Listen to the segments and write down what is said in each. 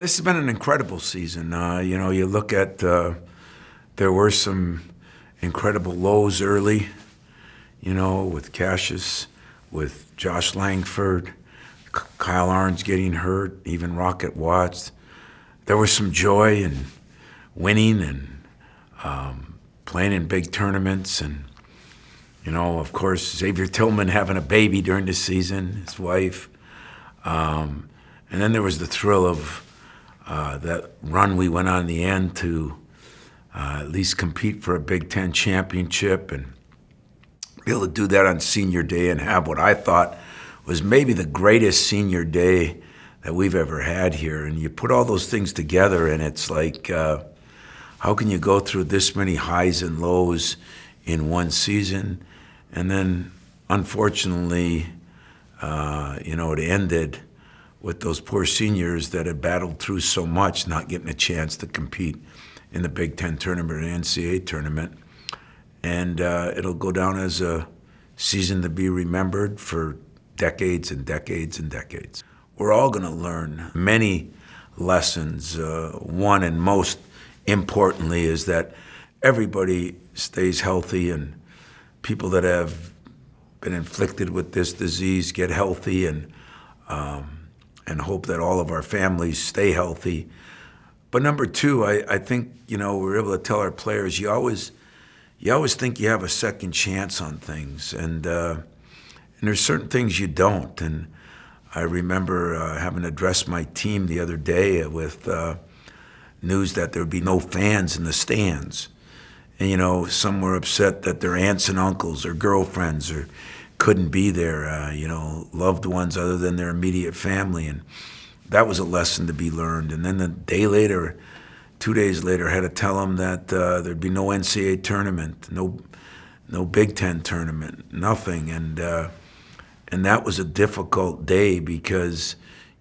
This has been an incredible season. You look at, there were some incredible lows early, with Cassius, with Josh Langford, Kyle Arns getting hurt, even Rocket Watts. There was some joy in winning and playing in big tournaments. And, of course, Xavier Tillman having a baby during the season, his wife. And then there was the thrill of that run we went on in the end to at least compete for a Big Ten championship and be able to do that on senior day and have what I thought was maybe the greatest senior day that we've ever had here. And you put all those things together and it's like, how can you go through this many highs and lows in one season? And then, unfortunately, it ended with those poor seniors that had battled through so much, not getting a chance to compete in the Big Ten tournament or NCAA tournament. And it'll go down as a season to be remembered for decades and decades and decades. We're all going to learn many lessons. One and most importantly is that everybody stays healthy and people that have been inflicted with this disease get healthy and hope that all of our families stay healthy. But number two, I think, we're able to tell our players, you always think you have a second chance on things, and there's certain things you don't. And I remember having to address my team the other day with news that there would be no fans in the stands. And, some were upset that their aunts and uncles or girlfriends couldn't be there, loved ones other than their immediate family. And that was a lesson to be learned. And then the day later, 2 days later, I had to tell them that there'd be no NCAA tournament, no Big Ten tournament, nothing. And that was a difficult day because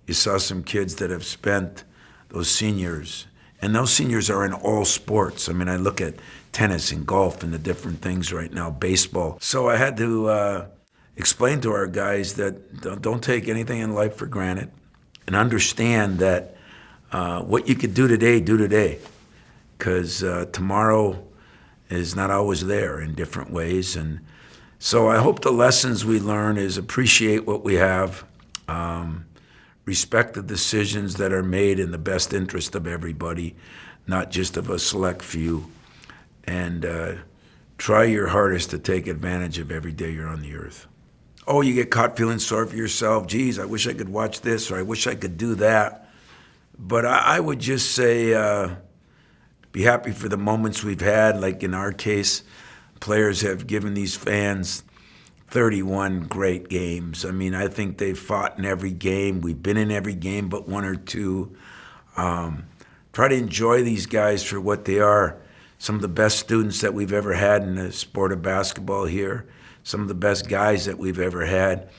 you saw some kids that have spent those seniors, and those seniors are in all sports. I mean, I look at tennis and golf and the different things right now, baseball. So I had to explain to our guys that don't take anything in life for granted and understand that what you could do today, because tomorrow is not always there in different ways. And so I hope the lessons we learn is appreciate what we have, respect the decisions that are made in the best interest of everybody, not just of a select few, and try your hardest to take advantage of every day you're on the earth. Oh, you get caught feeling sorry for yourself. Geez, I wish I could watch this, or I wish I could do that. But I would just say be happy for the moments we've had. Like in our case, players have given these fans 31 great games. I mean, I think they've fought in every game. We've been in every game but one or two. Try to enjoy these guys for what they are. Some of the best students that we've ever had in the sport of basketball here. Some of the best guys that we've ever had.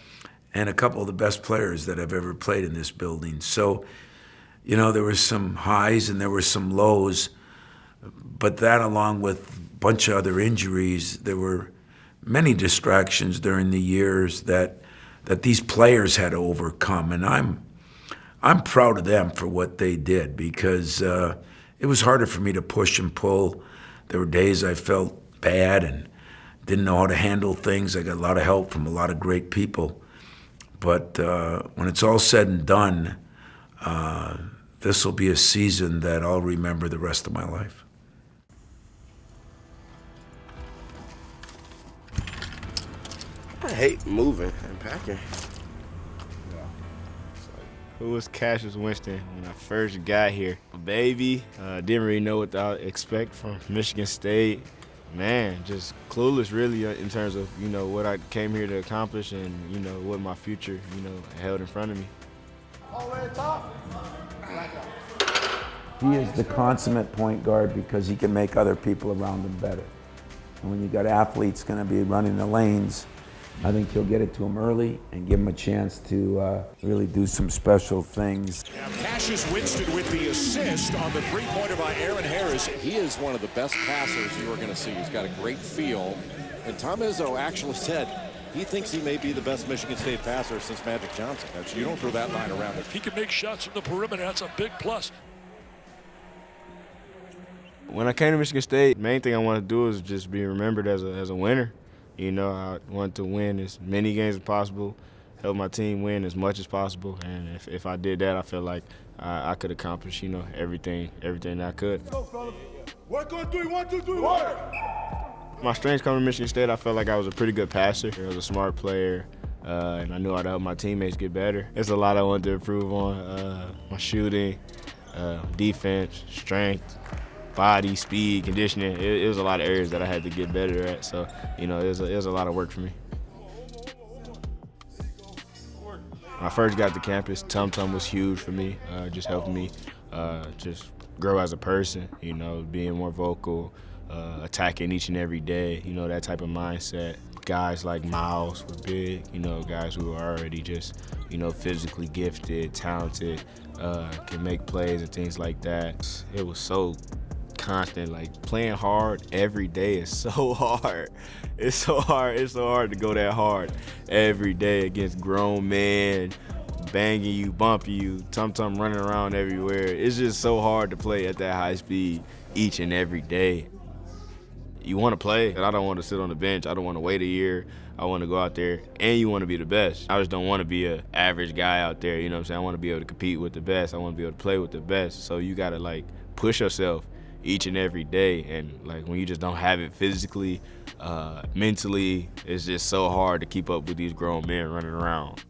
And a couple of the best players that have ever played in this building. So, there were some highs and there were some lows. But that, along with a bunch of other injuries, there were many distractions during the years that these players had to overcome. And I'm proud of them for what they did, because it was harder for me to push and pull. There were days I felt bad and didn't know how to handle things. I got a lot of help from a lot of great people. But when it's all said and done, this will be a season that I'll remember the rest of my life. I hate moving and packing. Who was Cassius Winston when I first got here? A baby, didn't really know what to expect from Michigan State. Man, just clueless really in terms of, what I came here to accomplish and, what my future, held in front of me. He is the consummate point guard because he can make other people around him better. And when you got athletes going to be running the lanes, I think he'll get it to him early and give him a chance to really do some special things. Now Cassius Winston with the assist on the three-pointer by Aaron Harris. He is one of the best passers you are going to see. He's got a great feel. And Tom Izzo actually said, He thinks he may be the best Michigan State passer since Magic Johnson. You don't throw that line around. If he can make shots from the perimeter, that's a big plus. When I came to Michigan State, the main thing I wanted to do is just be remembered as a winner. You know, I wanted to win as many games as possible, help my team win as much as possible, and if I did that, I feel like I could accomplish, you know, everything that I could. Work on three, 1, 2, 3, work! My strengths coming to Michigan State, I felt like I was a pretty good passer. I was a smart player, and I knew how to help my teammates get better. There's a lot I wanted to improve on, my shooting, defense, strength, body, speed, conditioning. It was a lot of areas that I had to get better at, so, you know, it was a lot of work for me. When I first got to campus, Tum was huge for me, just helping me just grow as a person, you know, being more vocal, attacking each and every day, you know, that type of mindset. Guys like Miles were big, you know, guys who are already just, you know, physically gifted, talented, can make plays and things like that. It was so constant, like playing hard every day is so hard. It's so hard to go that hard every day against grown men, banging you, bumping you, Tum running around everywhere. It's just so hard to play at that high speed each and every day. You want to play, but I don't want to sit on the bench. I don't want to wait a year. I want to go out there, and you want to be the best. I just don't want to be an average guy out there, you know what I'm saying? I want to be able to compete with the best. I want to be able to play with the best. So you got to, like, push yourself each and every day, and like when you just don't have it physically, mentally, it's just so hard to keep up with these grown men running around.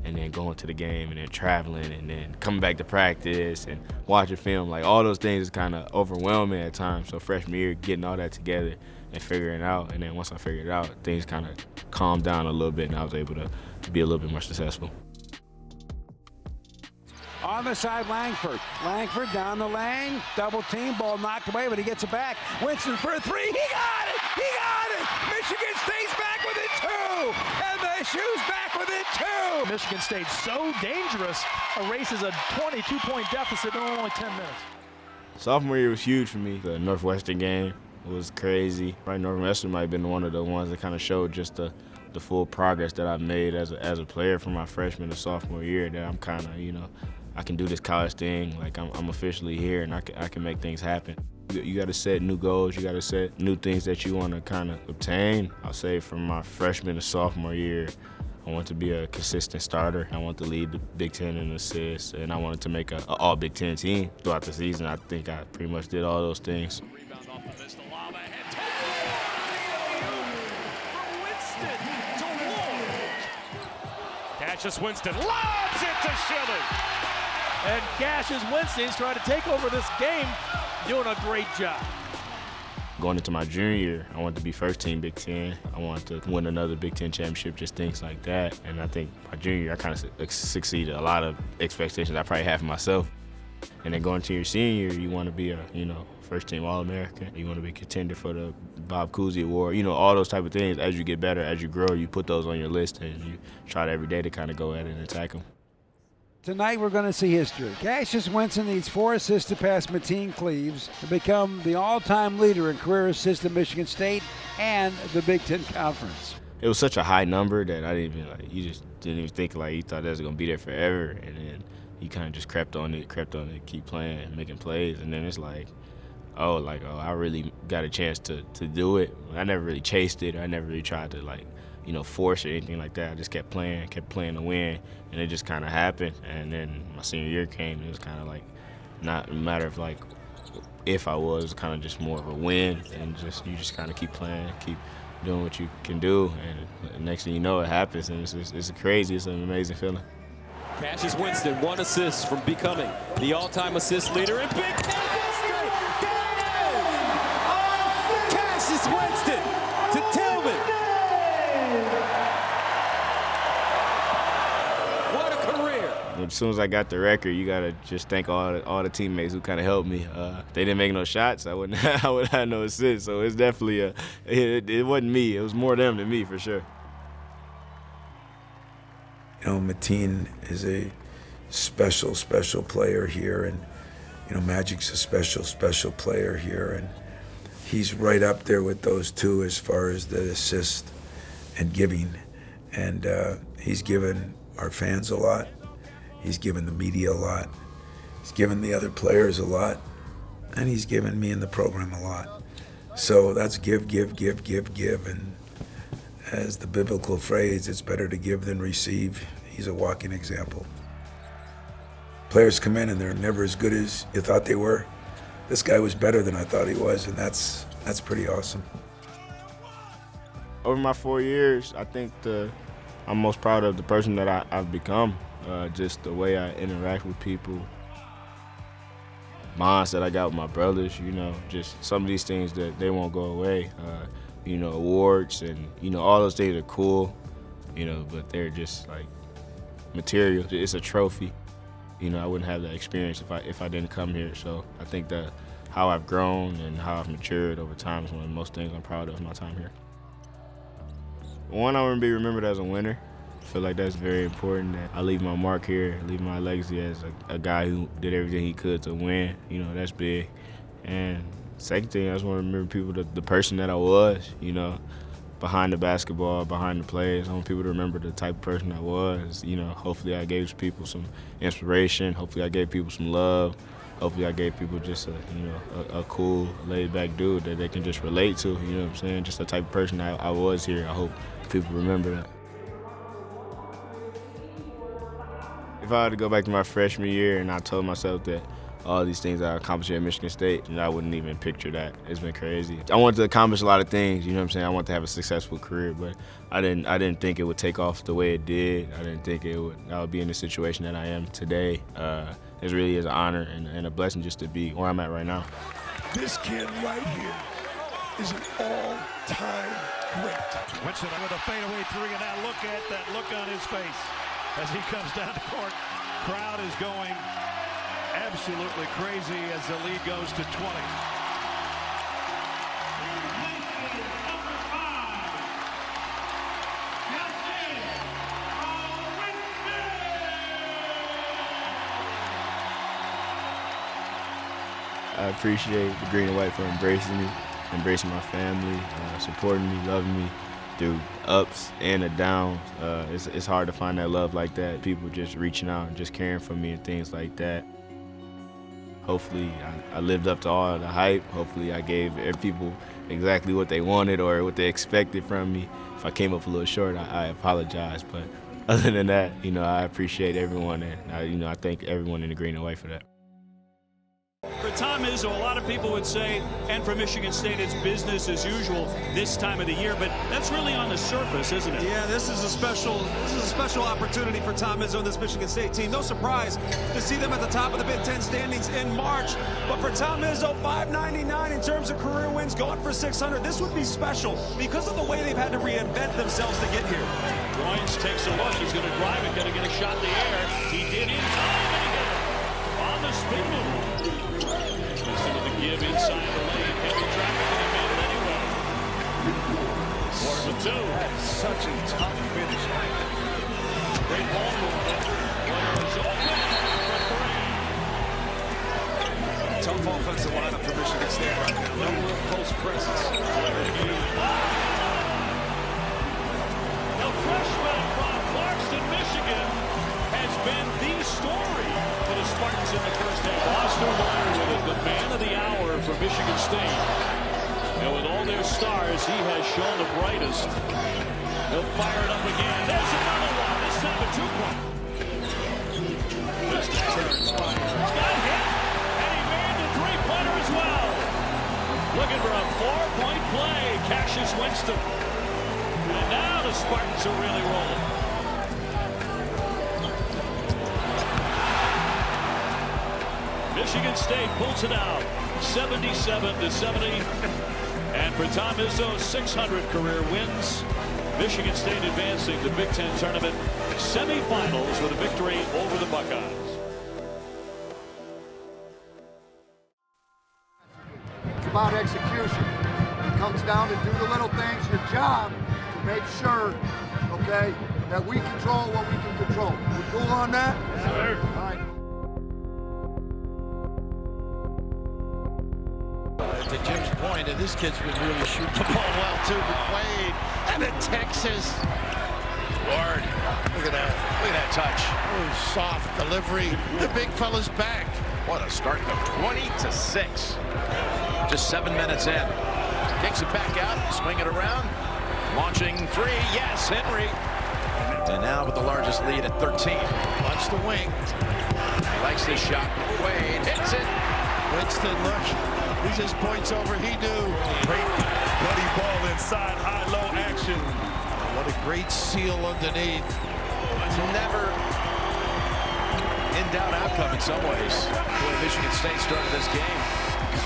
And then going to the game, and then traveling, and then coming back to practice and watching film, like all those things is kind of overwhelming at times. So freshman year, getting all that together and figuring it out, and then once I figured it out, things kind of calmed down a little bit, and I was able to be a little bit more successful. On the side, Langford. Langford down the lane. Double team, ball knocked away, but he gets it back. Winston for a three. He got it! He got it! Michigan State's back within 2! And the Shoes back within 2! Michigan State so dangerous, erases a 22-point deficit in only 10 minutes. Sophomore year was huge for me. The Northwestern game was crazy. Right, Northwestern might have been one of the ones that kind of showed just the full progress that I've made as a player from my freshman to sophomore year, that I'm kind of, you know, I can do this college thing, like I'm officially here, and I can make things happen. You got to set new goals, you got to set new things that you want to kind of obtain. I'll say from my freshman to sophomore year, I want to be a consistent starter. I want to lead the Big Ten in assists, and I wanted to make an all Big Ten team throughout the season. I think I pretty much did all those things. Rebound off the missed, the lob ahead. From Winston to Ward. Cassius Winston lobs it to Schilling. And Cassius Winston's trying to take over this game, doing a great job. Going into my junior year, I wanted to be first team Big Ten. I wanted to win another Big Ten championship, just things like that. And I think my junior year, I kind of succeeded a lot of expectations I probably had for myself. And then going to your senior year, you want to be a, you know, first team All-American. You want to be a contender for the Bob Cousy Award. You know, all those type of things. As you get better, as you grow, you put those on your list, and you try every day to kind of go at it and attack them. Tonight we're going to see history. Cassius Winston needs 4 assists to pass Mateen Cleaves to become the all-time leader in career assists at Michigan State and the Big Ten Conference. It was such a high number that I didn't even, like, you just didn't even think, like, you thought that was going to be there forever. And then you kind of just crept on it, keep playing, making plays. And then it's like, oh, I really got a chance to do it. I never really chased it. I never really tried to, like, you know, force or anything like that. I just kept playing to win, and it just kind of happened. And then my senior year came, and it was kind of like not a matter of like if I was, kind of just more of a win, and you just kind of keep playing, keep doing what you can do, and the next thing you know, it happens, and it's crazy. It's an amazing feeling. Cassius Winston, 1 assist from becoming the all-time assist leader in Big Ten history. Cassius Winston to Tillman. What a career. As soon as I got the record, you gotta just thank all the teammates who kind of helped me. They didn't make no shots, I wouldn't have no assists. So it's definitely it wasn't me. It was more them than me for sure. You know, Mateen is a special player here, and you know, Magic's a special player here, and he's right up there with those two as far as the assist and giving. And he's given our fans a lot. He's given the media a lot. He's given the other players a lot. And he's given me and the program a lot. So that's give, give, give, give, give. And as the biblical phrase, it's better to give than receive. He's a walking example. Players come in and they're never as good as you thought they were. This guy was better than I thought he was, and that's pretty awesome. Over my 4 years, I think I'm most proud of the person that I've become. Just the way I interact with people, bonds that I got with my brothers, just some of these things that they won't go away. Awards and, all those things are cool, but they're just like material. It's a trophy. I wouldn't have that experience if I didn't come here. So I think that how I've grown and how I've matured over time is one of the most things I'm proud of my time here. One, I want to be remembered as a winner. I feel like that's very important, that I leave my mark here, leave my legacy as a guy who did everything he could to win. That's big. And second thing, I just want to remember people, the person that I was, behind the basketball, behind the plays. I want people to remember the type of person I was. Hopefully I gave people some inspiration. Hopefully I gave people some love. Hopefully I gave people just a cool, laid-back dude that they can just relate to, you know what I'm saying? Just the type of person I was here. I hope people remember that. If I had to go back to my freshman year and I told myself that all these things I accomplished here at Michigan State, I wouldn't even picture that. It's been crazy. I wanted to accomplish a lot of things, you know what I'm saying? I wanted to have a successful career, but I didn't think it would take off the way it did. I didn't think I would be in the situation that I am today. It really is an honor and a blessing just to be where I'm at right now. This kid right here is an all-time great. Winston with a fadeaway three, and now look at that look on his face as he comes down the court. Crowd is going absolutely crazy as the lead goes to 20. I appreciate the green and white for embracing me, embracing my family, supporting me, loving me through ups and the downs. It's hard to find that love like that. People just reaching out and just caring for me and things like that. Hopefully I lived up to all the hype. Hopefully I gave people exactly what they wanted or what they expected from me. If I came up a little short, I apologize. But other than that, I appreciate everyone, and I thank everyone in the green and white for that. For Tom Izzo, a lot of people would say, and for Michigan State, it's business as usual this time of the year, but that's really on the surface, isn't it? Yeah, this is a special opportunity for Tom Izzo and this Michigan State team. No surprise to see them at the top of the Big Ten standings in March, but for Tom Izzo, 599 in terms of career wins, going for 600. This would be special because of the way they've had to reinvent themselves to get here. Goins takes a look. He's going to drive it, going to get a shot in the air. He did in time, and he got it on the spin move. Into the give inside the lane. Heavy traffic, and he made it anyway. 4-2. That's such a tough finish. Great ball movement. Winner is open for three. Tough offensive lineup for Michigan State right now. No real post presence. The freshman from Clarkston, Michigan, has been the story for the Spartans in the first half. Foster Moyer with the man of the hour for Michigan State. And with all their stars, he has shown the brightest. He'll fire it up again. There's another one. This time a two-point. Winston turns. Got hit, and he made the three-pointer as well. Looking for a four-point play, Cassius Winston. And now the Spartans are really rolling. Michigan State pulls it out, 77-70. And for Tom Izzo, 600 career wins. Michigan State advancing to Big Ten tournament semifinals with a victory over the Buckeyes. It's about execution. It comes down to do the little things, your job, to make sure, okay, that we control what we can control. We cool on that? Yes, sir. All right. To Jim's point, and this kid's been really shooting the ball well too. McQuaid And the Texas. Ward. Look at that. Look at that touch. Oh, soft delivery. The big fella's back. What a start, though. 20-6. Just 7 minutes in. Kicks it back out. Swing it around. Launching three. Yes, Henry. And now with the largest lead at 13. Watch the wing. He likes this shot. Wade hits it. Winston, look. He just points over. He knew. Great buddy ball inside high-low action. What a great seal underneath. It's never in doubt outcome in some ways. Boy, Michigan State started this game.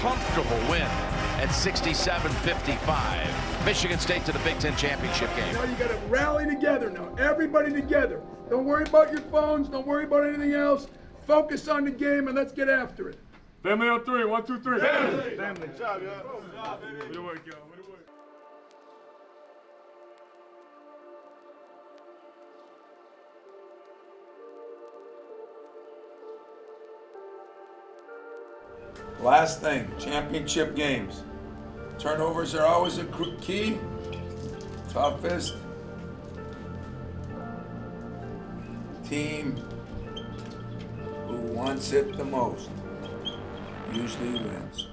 Comfortable win at 67-55. Michigan State to the Big Ten championship game. Now you got to rally together now. Everybody together. Don't worry about your phones. Don't worry about anything else. Focus on the game and let's get after it. Family on three. 1, 2, 3. Family. Family. Good job, y'all. Good job, baby. Way to work, y'all. Way to work. Last thing, championship games. Turnovers are always a key. Toughest team who wants it the most usually wins.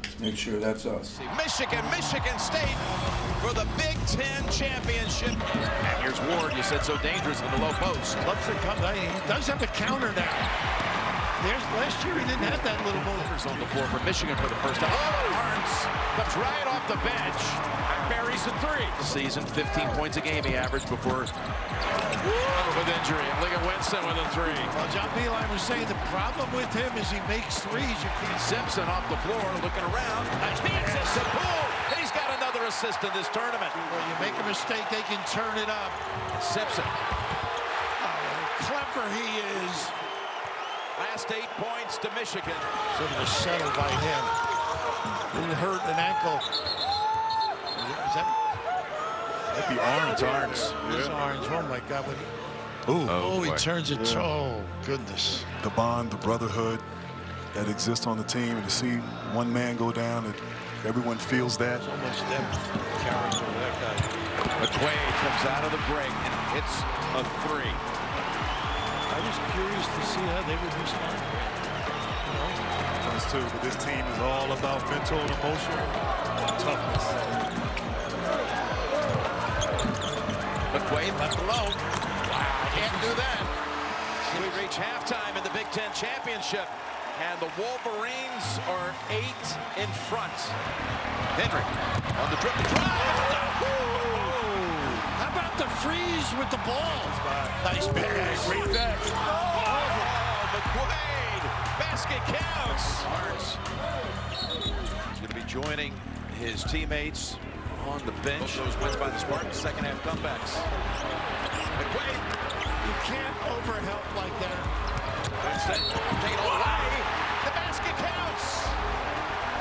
Let's make sure that's us. Michigan State for the Big Ten championship. And here's Ward. You said so dangerous in the low post. Loves to come. He does have a counter now. Last year he didn't have that little movers on the floor for Michigan for the first time. Oh, Arns comes right off the bench and buries a three. Season 15 points a game he averaged before with injury. Look at Winston with a three. Well, John Beilein was saying the problem with him is he makes threes. You can't. Simpson off the floor looking around. That's the assist. Boom! He's got another assist in this tournament. When you make a mistake, they can turn it up. Simpson. Oh, clever he is. Last 8 points to Michigan. Sort of settled by him. Didn't hurt an ankle. Is That'd be Arns. It's Arns. Oh my God! He turns it. Yeah. Oh goodness! The bond, the brotherhood that exists on the team, and to see one man go down, and everyone feels that. So much depth, character, that guy. McQuaid comes out of the break and hits a three. I was curious to see how they would respond. Us too, but this team is all about mental and emotional toughness. McQuaid left alone. Wow, can't do that. We reach halftime in the Big Ten championship, and the Wolverines are 8 in front. Henry on the dribble drive. How about the freeze with the ball? Nice pass. Great back. Oh, McQuaid. Basket counts. He's going to be joining his teammates on the bench. Those wins by the Spartans. Second half comebacks. McQuaid. You can't overhelp like that. Winston. Take it away. The basket counts.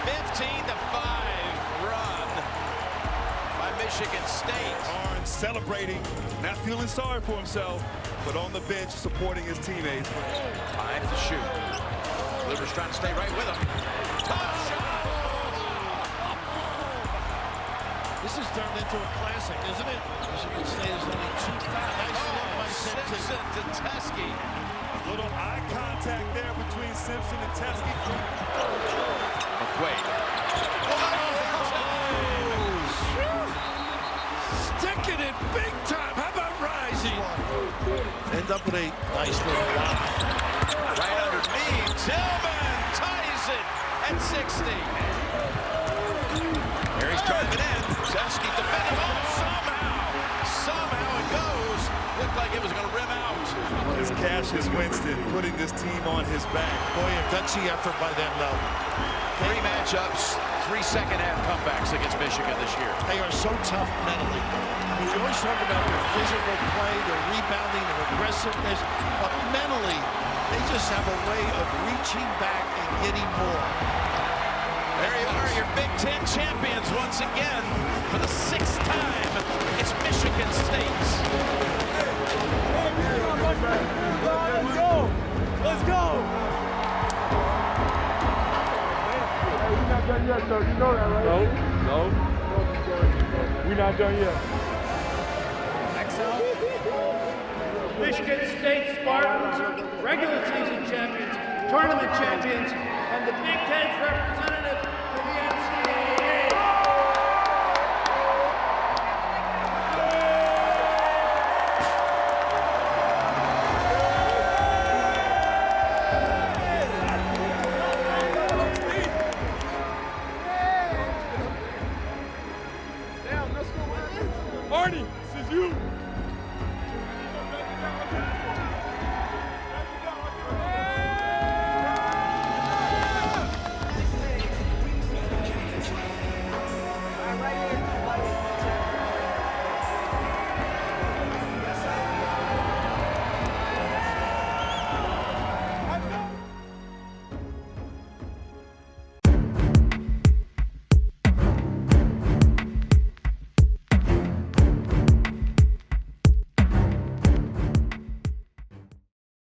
15-5 run by Michigan State. Arns celebrating, not feeling sorry for himself, but on the bench supporting his teammates. 5 to shoot. Livers trying to stay right with him. Tough shot. This has turned into a classic, isn't it? Michigan State is only 2 fouls. Nice look by Simpson to Teskey. A little eye contact there between Simpson and Teskey. McQuaid. Sticking it big time. How about rising? End up with a nice little block. Right underneath. Tillman ties it at 60. Here he's trying to get in. Teskey defending. Oh, somehow it goes. Looked like it was going to rim out. It's Cassius Winston putting this team on his back. Boy, a gutsy effort by them, though. 3 matchups, 3 second-half comebacks against Michigan this year. They are so tough mentally. We always talk about their physical play, their rebounding, their aggressiveness, but mentally, they just have a way of reaching back and getting more. There you are, your Big Ten champions once again. For the 6th time, it's Michigan State. Let's go! Let's go! Hey, we're not done yet, though. You know that, right? No. We're not done yet. Michigan State Spartans, regular season champions, tournament champions, and the Big Ten's representative.